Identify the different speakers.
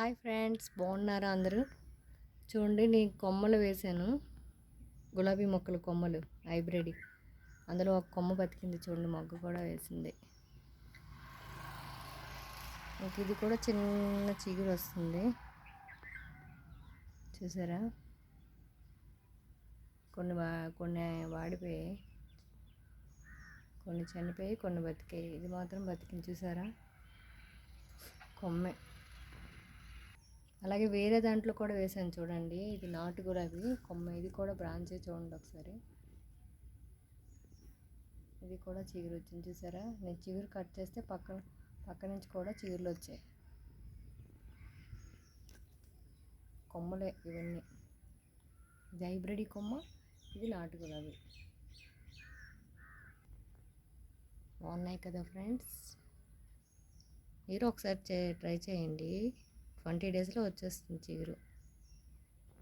Speaker 1: Hi friends, బాగున్నారా అందరూ? చూడండి, నేను కొమ్మలు వేసాను. గులాబీ మొక్కలు కొమ్మలు హైబ్రిడ్. అందులో ఒక కొమ్మ బతికింది. చూడండి, మొగ్గ కూడా వేసింది. ఇది కూడా చిన్న చిగురు వస్తుంది. చూసారా? కొన్ని వాడిపోయాయి, కొన్ని చనిపోయి, కొన్ని బతికాయి. ఇది మాత్రం బతికింది. చూసారా? కొమ్మే. అలాగే వేరే దాంట్లో కూడా వేసాను. చూడండి, ఇది నాటు గులాబీ కొమ్మ. ఇది కూడా బ్రాంచే. చూడండి ఒకసారి. ఇది కూడా చిగురు వచ్చింది. చూసారా? నేను చిగురు కట్ చేస్తే పక్క నుంచి కూడా చిగురులు వచ్చాయి. కొమ్మలే ఇవన్నీ. ఇది హైబ్రిడ్ కొమ్మ, ఇది నాటు గులాబీ. బాగున్నాయి కదా ఫ్రెండ్స్? మీరు ఒకసారి ట్రై చేయండి. 20 డేస్లో వచ్చేస్తుంది చిగురు.